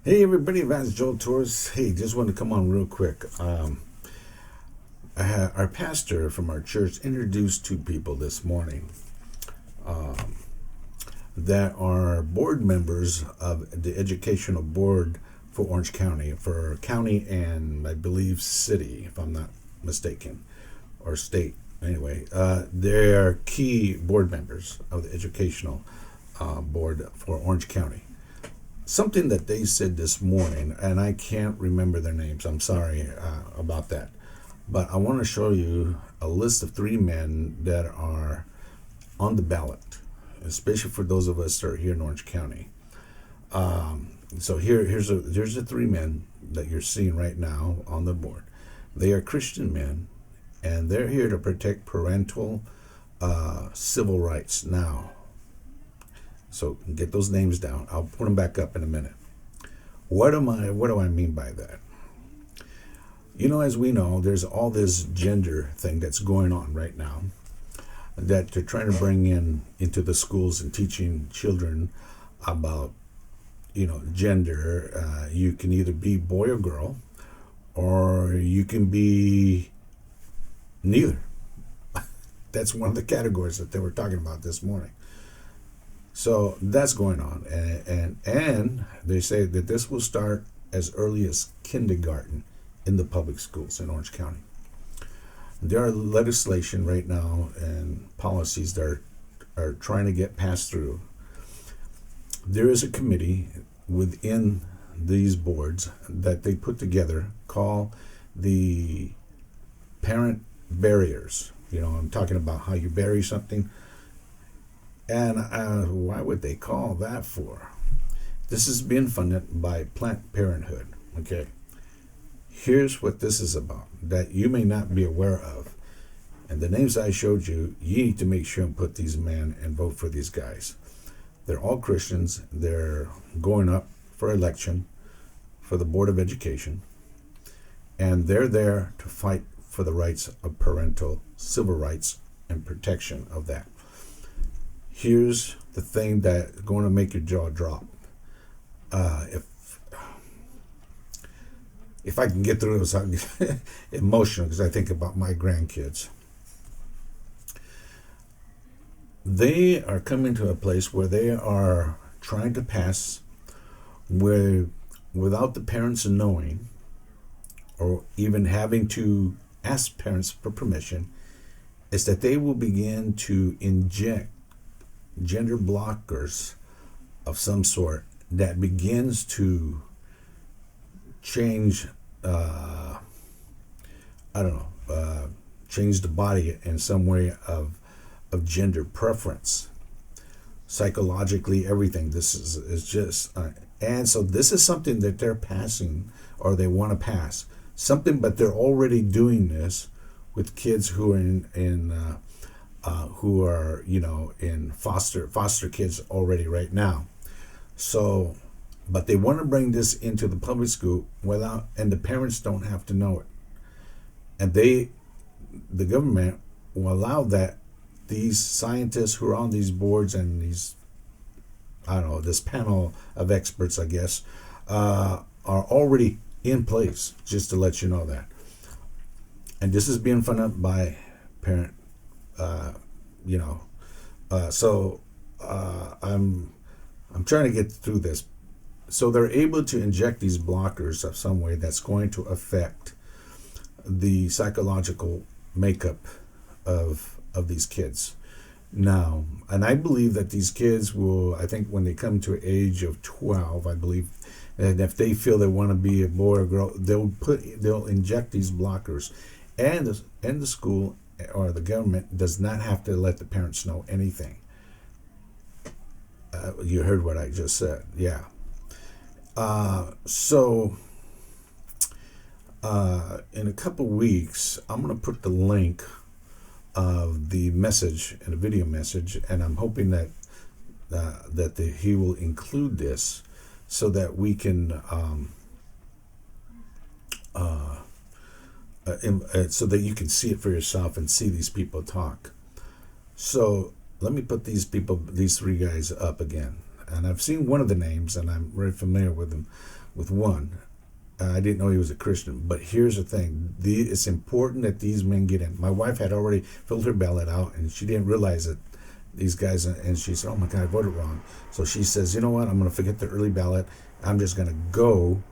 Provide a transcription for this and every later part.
Hey everybody, Vance Joel Torres. Hey, just wanted to come on real quick. Our pastor from our church introduced two people this morning that are board members of the educational board for Orange County, for county and I believe city, if I'm not mistaken, or state. Anyway, they are key board members of the educational board for Orange County. Something that they said this morning, and I can't remember their names. I'm sorry about that. But I want to show you a list of three men that are on the ballot, especially for those of us that are here in Orange County. So here's the three men that you're seeing right now on the board. They are Christian men, and they're here to protect parental civil rights. Now, so get those names down. I'll put them back up in a minute. What do I mean by that? You know, as we know, there's all this gender thing that's going on right now that they're trying to bring into the schools and teaching children about, gender. You can either be boy or girl, or you can be neither. That's one of the categories that they were talking about this morning. So that's going on, and they say that this will start as early as kindergarten in the public schools in Orange County. There are legislation right now and policies that are trying to get passed through. There is a committee within these boards that they put together called the Parent Barriers. I'm talking about how you bury something. And why would they call that for? This is being funded by Planned Parenthood. Okay. Here's what this is about that you may not be aware of. And the names I showed you, you need to make sure and put these men and vote for these guys. They're all Christians. They're going up for election for the Board of Education. And they're there to fight for the rights of parental civil rights and protection of that. Here's the thing that's going to make your jaw drop. If I can get through this, I'm emotional because I think about my grandkids. They are coming to a place where they are trying to pass where, without the parents knowing or even having to ask parents for permission, is that they will begin to inject gender blockers of some sort that begins to change, change the body in some way of gender preference, psychologically, everything. This is just, and so this is something that they're passing or they want to pass something, but they're already doing this with kids who are who are in foster kids already right now. So, but they want to bring this into the public school and the parents don't have to know it, and the government will allow that these scientists who are on these boards and these, this panel of experts, I guess, are already in place. Just to let you know that, and this is being funded by parent. I'm trying to get through this. So they're able to inject these blockers of some way that's going to affect the psychological makeup of these kids. Now, and I believe that these kids will, I think when they come to an age of 12, I believe, and if they feel they want to be a boy or girl, they'll inject these blockers, and the school or the government does not have to let the parents know anything. You heard what I just said, yeah. So in a couple weeks, I'm going to put the link of the message and a video message, and I'm hoping that he will include this so that we can so that you can see it for yourself and see these people talk. So let me put these three guys up again. and I've seen one of the names, and I'm very familiar with them, with one. I didn't know he was a Christian, but here's the thing. It's important that these men get in. My wife had already filled her ballot out, and she didn't realize that these guys, and she said, oh my God, I voted wrong. So she says, you know what, I'm going to forget the early ballot. I'm just going to go,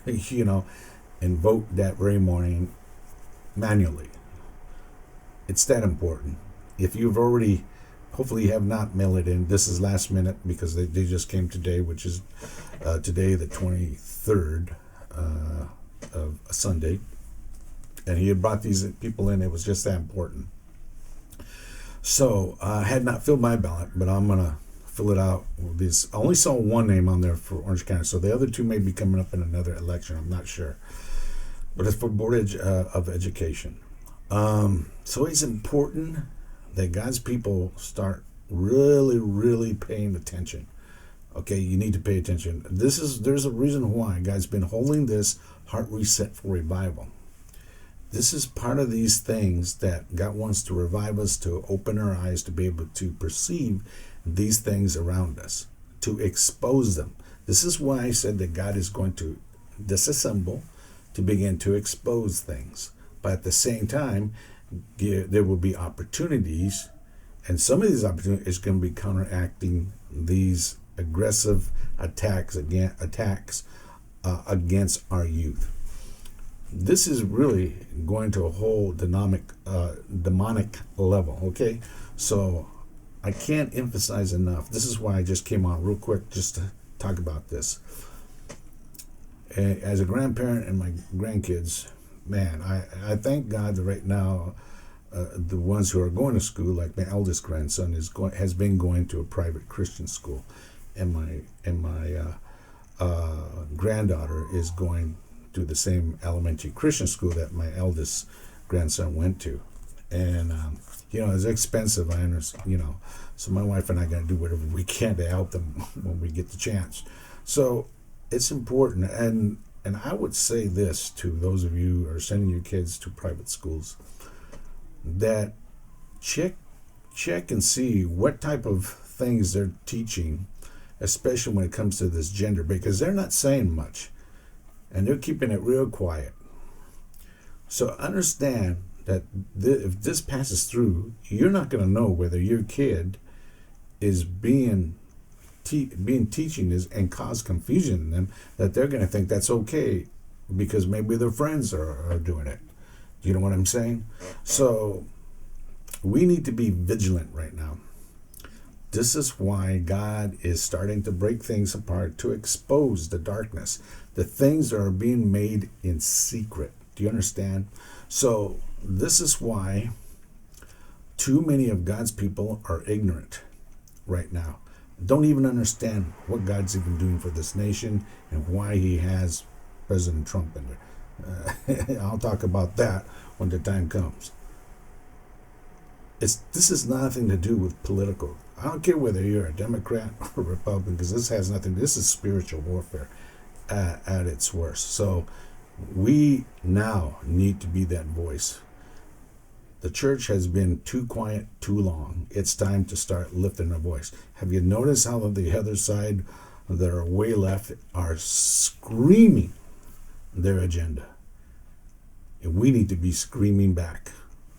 and vote that very morning manually. It's that important. If you've already, hopefully you have not mailed it in. This is last minute because they just came today, which is today the 23rd of Sunday. And he had brought these people in. It was just that important. So I had not filled my ballot, but I'm going to fill it out with these. I only saw one name on there for Orange County, so the other two may be coming up in another election. I'm not sure. But it's for Board of Education. So it's important that God's people start really, really paying attention. Okay, you need to pay attention. There's a reason why God's been holding this Heart Reset for Revival. This is part of these things that God wants to revive us, to open our eyes, to be able to perceive these things around us, to expose them. This is why I said that God is going to disassemble, to begin to expose things. But at the same time, there will be opportunities, and some of these opportunities are going to be counteracting these aggressive attacks against our youth. This is really going to a whole demonic level, okay? So I can't emphasize enough. This is why I just came on real quick just to talk about this. As a grandparent and my grandkids, man, I thank God that right now the ones who are going to school, like my eldest grandson, has been going to a private Christian school, and my granddaughter is going to the same elementary Christian school that my eldest grandson went to. And it's expensive, I understand, so my wife and I got to do whatever we can to help them when we get the chance. So it's important, and I would say this to those of you who are sending your kids to private schools, that check and see what type of things they're teaching, especially when it comes to this gender, because they're not saying much and they're keeping it real quiet. So understand that if this passes through, you're not going to know whether your kid is being teaching this and cause confusion in them, that they're going to think that's okay because maybe their friends are doing it. You know what I'm saying? So we need to be vigilant right now. This is why God is starting to break things apart, to expose the darkness, the things that are being made in secret. Do you understand? So this is why too many of God's people are ignorant right now. Don't even understand what God's even doing for this nation and why he has President Trump in there. I'll talk about that when the time comes. This has nothing to do with political. I don't care whether you're a Democrat or a Republican, because this is spiritual warfare at its worst. So we now need to be that voice. The church has been too quiet too long. It's time to start lifting our voice. Have you noticed how the other side that are way left are screaming their agenda? And we need to be screaming back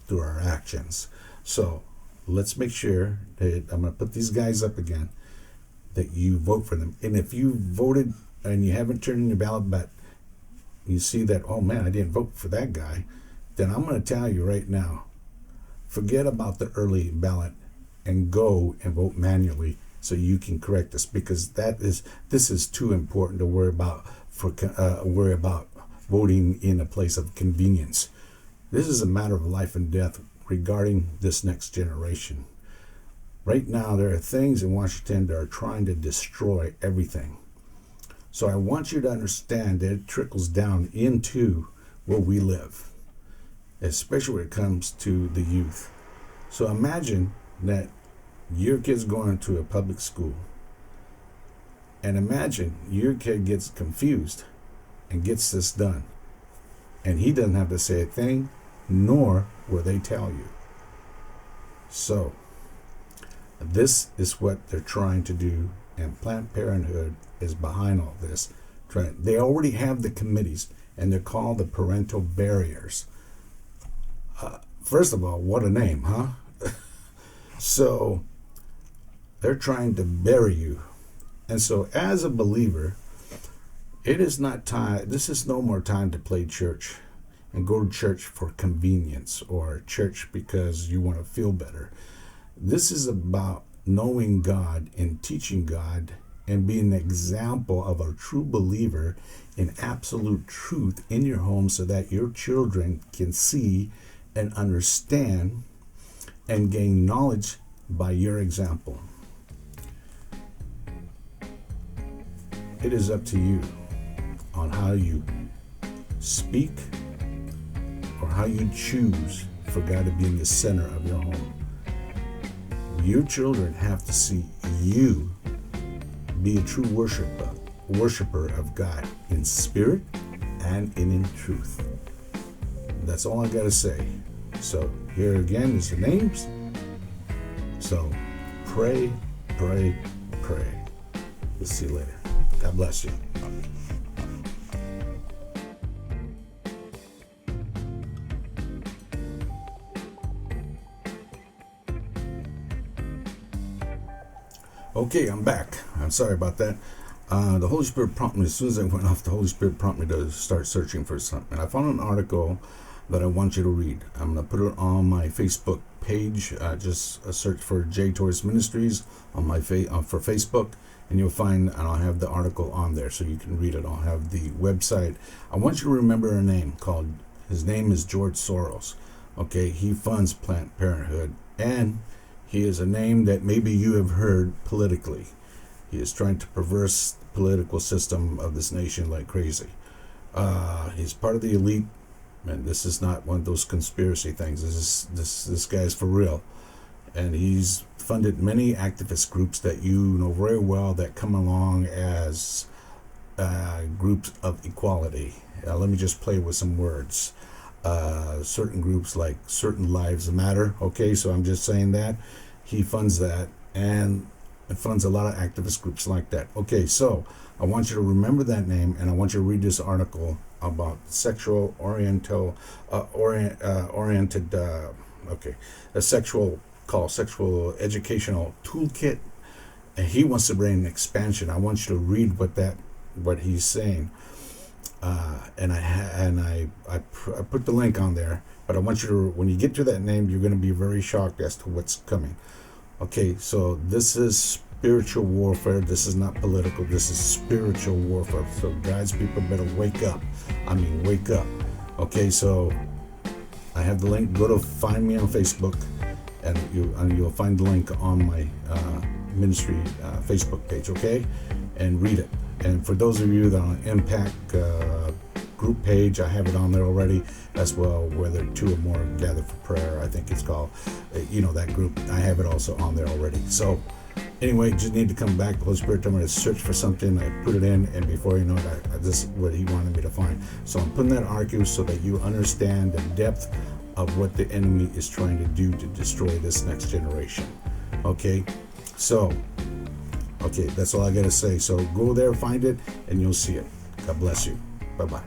through our actions. So let's make sure that I'm going to put these guys up again, that you vote for them. And if you voted and you haven't turned in your ballot, but you see that, oh man, I didn't vote for that guy, then I'm going to tell you right now, forget about the early ballot and go and vote manually so you can correct this, because this is too important to worry about voting in a place of convenience. This is a matter of life and death regarding this next generation. Right now, there are things in Washington that are trying to destroy everything. So I want you to understand that it trickles down into where we live, especially when it comes to the youth. So imagine that your kid's going to a public school, and imagine your kid gets confused and gets this done, and he doesn't have to say a thing, nor will they tell you. So this is what they're trying to do and Planned Parenthood is behind all this. They already have the committees, and they're called the Parental Barriers. First of all, what a name, huh? So they're trying to bury you. And so as a believer, it is not time, this is no more time to play church and go to church for convenience or church because you want to feel better. This is about knowing God and teaching God and being an example of a true believer in absolute truth in your home so that your children can see and understand and gain knowledge by your example. It is up to you on how you speak or how you choose for God to be in the center of your home. Your children have to see you be a true worshiper of God in spirit and in truth. That's all I got to say. So here again is the names. So pray, pray, pray. We'll see you later. God bless you. Okay, I'm back. I'm sorry about that. The Holy Spirit prompted me, as soon as I went off, the Holy Spirit prompted me to start searching for something. I found an article that I want you to read. I'm going to put it on my Facebook page. Just search for J. Torres Ministries on my for Facebook, and you'll find, and I'll have the article on there so you can read it. I'll have the website. I want you to remember a name called, his name is George Soros. Okay, he funds Planned Parenthood, and he is a name that maybe you have heard politically. He is trying to perverse the political system of this nation like crazy. He's part of the elite, and this is not one of those conspiracy things. This guy's for real, and he's funded many activist groups that you know very well that come along as groups of equality. Let me just play with some words. Certain groups like Certain Lives Matter. Okay, so I'm just saying that he funds that, and it funds a lot of activist groups like that. Okay, so I want you to remember that name, and I want you to read this article about sexual oriented a sexual educational toolkit, and he wants to bring an expansion. I want you to read what he's saying. And I put the link on there, but I want you to, when you get to that name, you're going to be very shocked as to what's coming. Okay, so this is spiritual warfare. This is not political. This is spiritual warfare. So God's people better wake up. I mean, wake up. Okay, so I have the link. Go to find me on Facebook, and you'll find the link on my ministry Facebook page. Okay, and read it. And for those of you that are on Impact group page, I have it on there already as well, where there are two or more gather for prayer, I think it's called. That group, I have it also on there already. So anyway, just need to come back. The Holy Spirit told me to search for something. I put it in, and before you know it, this is what he wanted me to find. So I'm putting that article so that you understand the depth of what the enemy is trying to do to destroy this next generation. Okay, so that's all I got to say. So go there, find it, and you'll see it. God bless you. Bye-bye.